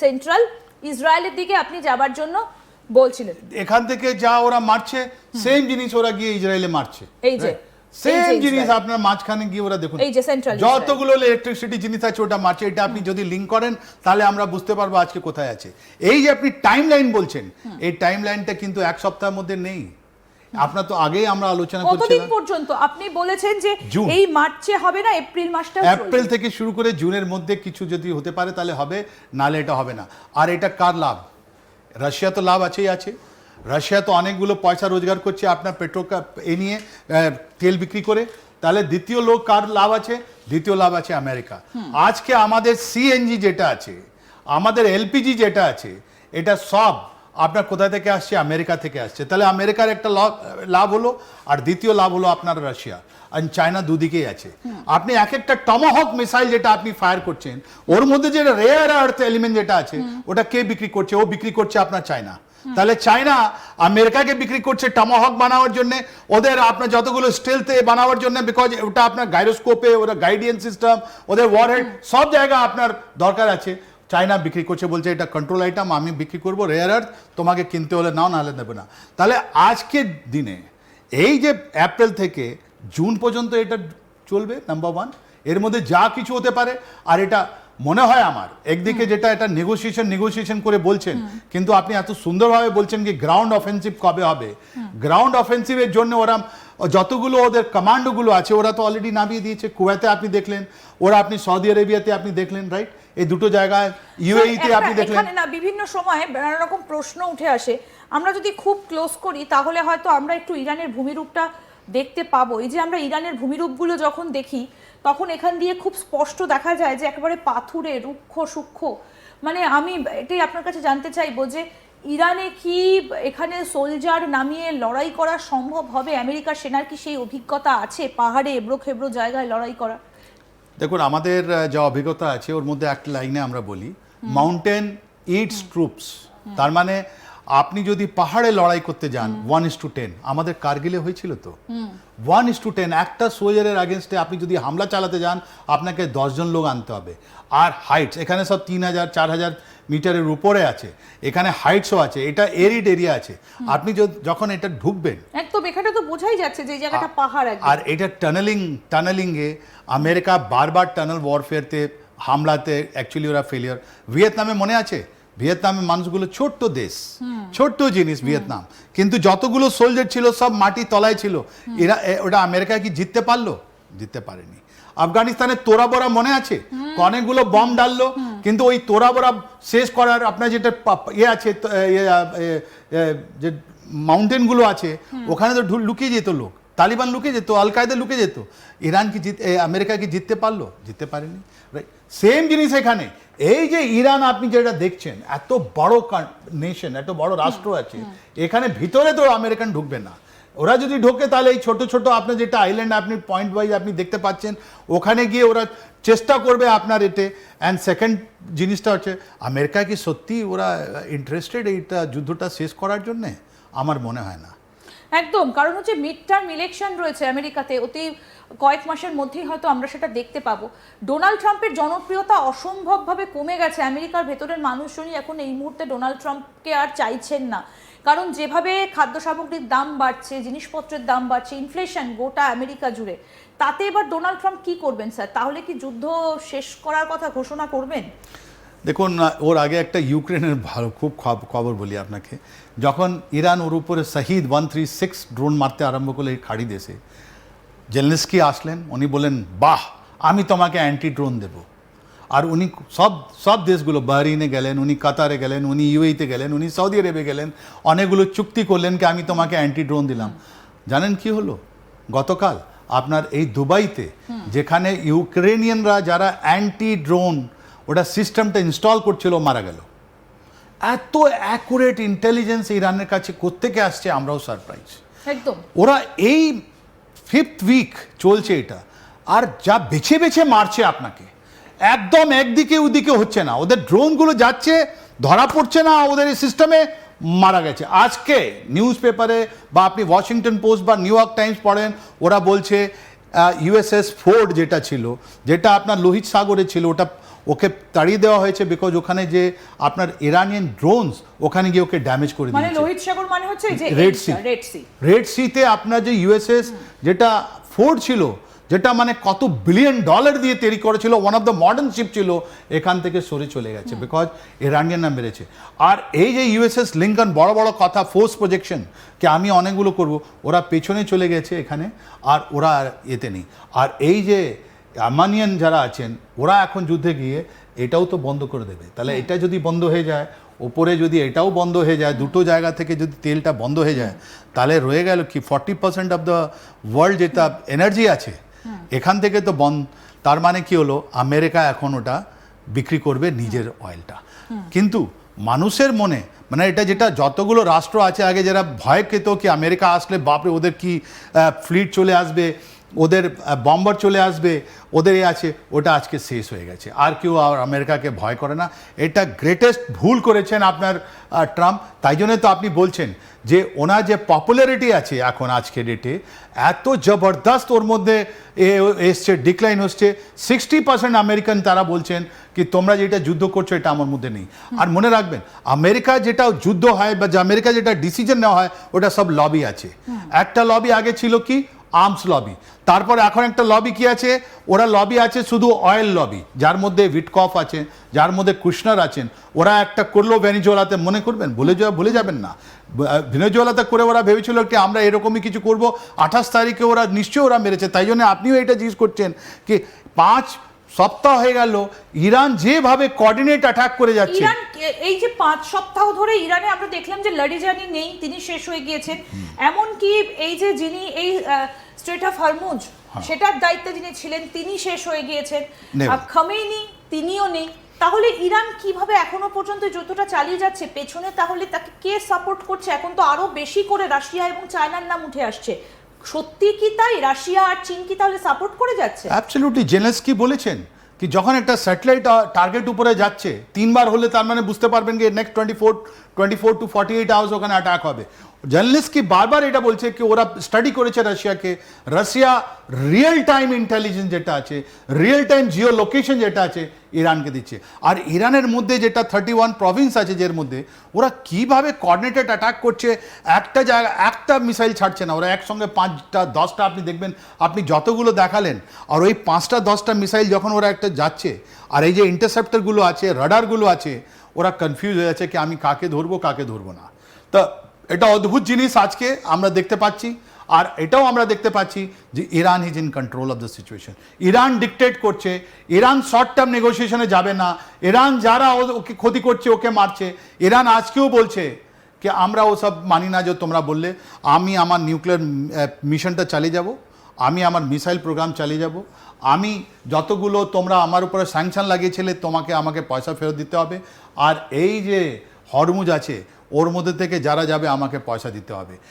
Central ইসরায়েলের দিকে আপনি যাবার জন্য বলছিলেন। এখান থেকে যা ওরা মারছে সেম জিনিস ওরা গিয়ে ইসরায়েলে মারছে, এই যে সেম জিনিস আপনার মাঝখানে গিয়ে ওরা দেখুন এই যে সেন্ট্রাল যতগুলো ইলেকট্রিসিটি জিনিস আছে ওটা মারছে। এটা আপনি যদি লিঙ্ক করেন তাহলে আমরা বুঝতে পারবো আজকে কোথায় আছে। এই যে আপনি টাইম লাইন বলছেন, এই টাইম লাইনটা কিন্তু এক সপ্তাহের মধ্যে নেই। আপনার তো আগেই আমরা আলোচনা করছিলাম কতদিন পর্যন্ত আপনি বলেছেন যে এই মার্চে হবে না, এপ্রিল মাসটা এপ্রিল থেকে শুরু করে জুনের মধ্যে কিছু যদি হতে পারে তাহলে হবে, নালে এটা হবে না। আর এটা কার লাভ? রাশিয়া তো লাভ আছেই আছে। রাশিয়া তো অনেকগুলো পয়সা রোজগার করছে আপনার পেট্রোল এ নিয়ে, তেল বিক্রি করে। তাহলে দ্বিতীয় লোক কার লাভ আছে? দ্বিতীয় লাভ আছে আমেরিকা। আজকে আমাদের সিএনজি যেটা আছে, আমাদের এলপিজি যেটা আছে, এটা সব আপনার কোথা থেকে আসছে? আমেরিকা থেকে আসছে। তাহলে আমেরিকার একটা লাভ হলো, আর দ্বিতীয় লাভ হলো আপনার রাশিয়া আর চায়না, দুদিকেই আছে। আপনি এক একটা টমাহক মিসাইল যেটা আপনি ফায়ার করছেন, ওর মধ্যে যে রেয়ার আর্থ এলিমেন্ট যেটা আছে ওটা কে বিক্রি করছে? ও বিক্রি করছে আপনার চায়না। তাহলে চায়না আমেরিকাকে বিক্রি করছে টমাহক বানানোর জন্য, ওদের আপনার যতগুলো স্টেলথে বানানোর জন্য, বিকজ ওটা আপনার গাইরোস্কোপে, ওরা গাইডিয়ান সিস্টেম, ওদের ওয়ারহেড সব জায়গা আপনার দরকার আছে। চায়না বিক্রি করছে, বলছে এটা কন্ট্রোল আইটেম, আমি বিক্রি করবো রেয়ার আর্থ, তোমাকে কিনতে হলে নাও, নাহলে দেবে না। তাহলে আজকের দিনে এই যে এপ্রিল থেকে জুন পর্যন্ত এটা চলবে, নাম্বার ওয়ান। এর মধ্যে যা কিছু হতে পারে। আর এটা মনে হয় আমার একদিকে যেটা এটা নেগোসিয়েশন করে বলছেন, কিন্তু আপনি এত সুন্দরভাবে বলছেন কি গ্রাউন্ড অফেন্সিভ কবে হবে। গ্রাউন্ড অফেন্সিভের জন্য ওরা যতগুলো ওদের কমান্ডোগুলো আছে ওরা তো অলরেডি নামিয়ে দিয়েছে। কুয়েতে আপনি দেখলেন, ওরা আপনি সৌদি আরবিয়াতে আপনি দেখলেন, রাইট? এই দুটো জায়গায়, ইউএইতে আপনি দেখলেন। এখানে না বিভিন্ন সময়ে নানা রকম প্রশ্ন উঠে আসে। আমরা যদি খুব ক্লোজ করি তাহলে হয়তো আমরা একটু ইরানের ভূমিরূপটা দেখতে পাবো। এই যে আমরা ইরানের ভূমিরূপগুলো যখন দেখি তখন এখান দিয়ে খুব স্পষ্ট দেখা যায় যে একেবারে পাথুরে, রুক্ষ, সূক্ষ্ম। মানে আমি এটাই আপনার কাছে জানতে চাইবো যে ইরানে কি এখানে সোলজার নামিয়ে লড়াই করা সম্ভব হবে? আমেরিকার সেনার কি সেই অভিজ্ঞতা আছে পাহাড়ে এবড়ো খেবড়ো জায়গায় লড়াই করা? দেখুন, আমাদের যা অভিজ্ঞতা আছে ওর মধ্যে একটা লাইনে আমরা বলি, মাউন্টেন ইটস ট্রুপস। তার মানে আপনি যদি পাহাড়ে লড়াই করতে যান 1:10, আমাদের কারগিলে হয়েছিল তো 1:10, একটা সোলজারের আগেনস্টে আপনি যদি হামলা চালাতে যান আপনাকে 10 জন লোক আনতে হবে। আর হাইটস এখানে সব 3000-4000 মিটারের উপরে আছে, এখানে হাইটসও আছে, এটা এরিড এরিয়া আছে। আপনি যখন এটা ঢুকবেন একদম এখানে তো বোঝাই যাচ্ছে যে এই জায়গাটা পাহাড়। আর এটা টানেলিংয়ে আমেরিকা বারবার টানেল ওয়ারফেয়ারতে হামলাতে অ্যাকচুয়ালি ওরা ফেলিয়ার। ভিয়েতনামে মনে আছে, ভিয়েতনামের মানুষগুলো ছোট্ট দেশ, ছোট্ট জিনিস ভিয়েতনাম, কিন্তু যতগুলো সোলজার ছিল সব মাটি তলায় ছিল। এরা ওটা আমেরিকা কি জিততে পারলো? জিততে পারেনি। আফগানিস্তানে তোরা বোরা মনে আছে, অনেকগুলো বম ডাললো, কিন্তু ওই তোরা বোরা শেষ করার আপনার যেটা ইয়ে আছে, যে মাউন্টেনগুলো আছে ওখানে তো লুকিয়ে যেত লোক, তালিবান লুকিয়ে যেত, আল কায়দা লুকিয়ে যেত। ইরান কি আমেরিকা কি জিততে পারলো? জিততে পারেনি। সেম জিনিস এখানে। এই যে ইরান আপনি যেটা দেখছেন, এত বড় নেশন, এত বড় রাষ্ট্র আছে, এখানে ভিতরে তো আমেরিকান ঢুকবে না। ওরা যদি ঢোকে তাহলে এই ছোট ছোট আপনার যেটা আইল্যান্ড আপনি পয়েন্ট ওয়াইজ আপনি দেখতে পাচ্ছেন, ওখানে গিয়ে ওরা চেষ্টা করবে আপনার এতে। অ্যান্ড সেকেন্ড জিনিসটা হচ্ছে, আমেরিকা কি সত্যি ওরা ইন্টারেস্টেড এইটা যুদ্ধটা শেষ করার জন্যে? আমার মনে হয় না। একদম, কারণ হচ্ছে মিড টার্ম ইলেকশন রয়েছে আমেরিকাতে, অতি কয়েক মাসের মধ্যেই হয়তো আমরা সেটা দেখতে পাবো। ডোনাল্ড ট্রাম্পের জনপ্রিয়তা অসম্ভবভাবে কমে গেছে। আমেরিকার ভেতরের মানুষজনই এখন এই মুহূর্তে ডোনাল্ড ট্রাম্পকে আর চাইছেন না, কারণ যেভাবে খাদ্য সামগ্রীর দাম বাড়ছে, জিনিসপত্রের দাম বাড়ছে, ইনফ্লেশন গোটা আমেরিকা জুড়ে, তাতে এবার ডোনাল্ড ট্রাম্প কি করবেন স্যার? তাহলে কি যুদ্ধ শেষ করার কথা ঘোষণা করবেন? দেখুন, ওর আগে একটা ইউক্রেনের ভালো খুব খবর বলি আপনাকে। যখন ইরান ওর উপরে শহীদ 136 ড্রোন মারতে আরম্ভ করলে এই খাড়ি দেশে, জেলেনস্কি আসলেন, উনি বলেন বাহ, আমি তোমাকে অ্যান্টি ড্রোন দেব। আর উনি সব দেশগুলো, বাহরিনে গেলেন, উনি কাতারে গেলেন, উনি ইউএইতে গেলেন, উনি সৌদি আরবে গেলেন, অনেকগুলো চুক্তি করলেন কি আমি তোমাকে অ্যান্টি ড্রোন দিলাম। জানেন কি হলো? গতকাল আপনার এই দুবাইতে, যেখানে ইউক্রেনিয়ানরা যারা অ্যান্টি ড্রোন ওটা সিস্টেমটা ইনস্টল করছিল, মারা গেল। এত অ্যাকুরেট ইন্টেলিজেন্স ইরানের কাছে কোত্থেকে আসছে, আমরাও সারপ্রাইজ। একদম, ওরা এই 5th উইক চলছে এটা, আর যা বেছে বেছে মারছে আপনাকে, একদম একদিকে ওদিকে হচ্ছে না। ওদের ড্রোনগুলো যাচ্ছে, ধরা পড়ছে না, ওদের এই সিস্টেমে মারা গেছে। আজকে নিউজ পেপারে বা আপনি ওয়াশিংটন পোস্ট বা নিউ ইয়র্ক টাইমস পড়েন, ওরা বলছে ইউএসএস ফোর্ড যেটা ছিল, যেটা আপনার লোহিত সাগরে ছিল, ওকে তাড়িয়ে দেওয়া হয়েছে বিকজ ওখানে যে আপনার ইরানিয়ান ড্রোনস ওখানে গিয়ে ওকে ড্যামেজ করে মানে দিয়েছে। লোহিত সাগর মানে হচ্ছে এই যে red sea, red sea, red সিতে আপনার যে ইউএসএস যেটা ফোর্ট ছিল, যেটা মানে কত বিলিয়ন ডলার দিয়ে তৈরি করেছিল, one of the modern ship ছিল, এখান থেকে সরে চলে গেছে বিকজ ইরানিয়ানরা মেরেছে। আর এই যে ইউএসএস লিঙ্কন বড় বড় কথা ফোর্স প্রজেকশন কে আমি অনেকগুলো করব, ওরা পেছনে চলে গেছে এখানে, আর ওরা আর এতে নেই। আর এই যে আমানিয়ান যারা আছেন ওরা এখন যুদ্ধে গিয়ে এটাও তো বন্ধ করে দেবে। তাহলে এটা যদি বন্ধ হয়ে যায়, ওপরে যদি এটাও বন্ধ হয়ে যায়, দুটো জায়গা থেকে যদি তেলটা বন্ধ হয়ে যায়, তাহলে রয়ে গেল কি 40% অফ দ্য ওয়ার্ল্ড যেটা এনার্জি আছে এখান থেকে তো বন্ধ। তার মানে কি হলো, আমেরিকা এখন ওটা বিক্রি করবে নিজের অয়েলটা। কিন্তু মানুষের মনে মানে এটা যেটা যতগুলো রাষ্ট্র আছে আগে যারা ভয় পেত কি আমেরিকা আসলে বাপরে ওদের কি ফ্লিট চলে আসবে, ওদের বম্বার চলে আসবে, ওদের এ আছে, ওটা আজকে শেষ হয়ে গেছে। আর কেউ আর আমেরিকাকে ভয় করে না। এটা গ্রেটেস্ট ভুল করেছেন আপনার ট্রাম্প। তাই জন্য তো আপনি বলছেন যে ওনার যে পপুলারিটি আছে এখন আজকে ডেটে এত জবরদস্ত ওর মধ্যে এসছে, ডিক্লাইন হচ্ছে। 60% আমেরিকান তারা বলছেন কি তোমরা যেটা যুদ্ধ করছো এটা আমার মধ্যে নেই। আর মনে রাখবেন আমেরিকা যেটা যুদ্ধ হয় বা আমেরিকা যেটা ডিসিশন নেওয়া হয় ওটা সব লবি আছে। একটা লবি আগে ছিল কি আর্মস লবি, তারপরে এখন একটা লবি কি আছে, ওরা লবি আছে শুধু অয়েল লবি, যার মধ্যে উইটকফ আছেন, যার মধ্যে কুশনার আছেন। ওরা একটা করলো ভেনিজুয়েলাতে, মনে করবেন ভুলে যাবেন না, ভেনিজুয়েলাতে করে ওরা ভেবেছিল কি আমরা এরকমই কিছু করব। 28 তারিখে ওরা নিশ্চয়ই ওরা মেরেছে। তাই জন্য আপনিও এটা জিজ্ঞেস করছেন কি 5 সপ্তাহ হয়ে গেল ইরান যেভাবে কোঅর্ডিনেট অ্যাটাক করে যাচ্ছে। ইরান এই যে 5 সপ্তাহ ধরে ইরানে আমরা দেখলাম যে লারিজানি নেই, তিনি শেষ হয়ে গিয়েছেন। এমনকি এই যে যিনি এই স্ট্রেট অফ হরমুজ সেটার দায়িত্বে যিনি ছিলেন তিনি শেষ হয়ে গিয়েছেন। খামেনি তিনিও নেই। তাহলে ইরান কিভাবে এখনো পর্যন্ত যুদ্ধটা চালিয়ে যাচ্ছে? পেছনে তাহলে তাকে কে সাপোর্ট করছে? এখন তো আরো বেশি করে রাশিয়া এবং চায়নার নাম উঠে আসছে। সত্যি কি তাই রাশিয়া আর চীন কি তাহলে সাপোর্ট করে যাচ্ছে? অ্যাবসলিউটলি। জেলেনস্কি বলেছেন কি যখন একটা স্যাটেলাইট টার্গেট উপরে যাচ্ছে 3 বার হলে তার মানে বুঝতে পারবেন কি নেক্সট 24 টু 48 আওয়ার্স ওখানে অ্যাটাক হবে। জেলেনস্কি বারবার এটা বলছে কি ওরা স্টাডি করেছে রাশিয়াকে, রাশিয়া রিয়েল টাইম ইন্টেলিজেন্স যেটা আছে, রিয়েল টাইম জিও লোকেশন যেটা আছে ইরানকে দিচ্ছে। আর ইরানের মধ্যে যেটা 31 প্রভিন্স আছে যার মধ্যে ওরা কিভাবে কোঅর্ডিনেটেড অ্যাটাক করছে, একটা জায়গা একটা মিসাইল ছাড়ছে না, ওরা একসঙ্গে 5টা 10টা আপনি দেখবেন, আপনি যতগুলো দেখালেন, আর ওই 5টা 10টা মিসাইল যখন ওরা একটা যাচ্ছে, আর এই যে ইন্টারসেপ্টারগুলো আছে, রাডারগুলো আছে, ওরা কনফিউজ হয়ে যাচ্ছে কি আমি কাকে ধরবো না। তো এটা অদ্ভুত জিনিস আজকে আমরা দেখতে পাচ্ছি। আর এটাও আমরা দেখতে পাচ্ছি যে Iran is in control of the situation. Iran dictate করছে, ইরান শর্ট টার্ম নেগোসিয়েশনে যাবে না, ইরান যারা ওকে ক্ষতি করছে ওকে মারছে। ইরান আজকেও বলছে কি আমরা ওসব মানি না যে তোমরা বললে, আমি আমার নিউক্লিয়ার মিশনটা চালিয়ে যাব, আমি আমার মিসাইল প্রোগ্রাম চালিয়ে যাব, আমি যতগুলো তোমরা আমার উপরে স্যাংশন লাগিয়েছিলে আমাকে পয়সা ফেরত দিতে হবে, আর এই যে হরমুজ আছে ওর মধ্যে থেকে যারা যাবে আমাকে পয়সা দিতে হবে।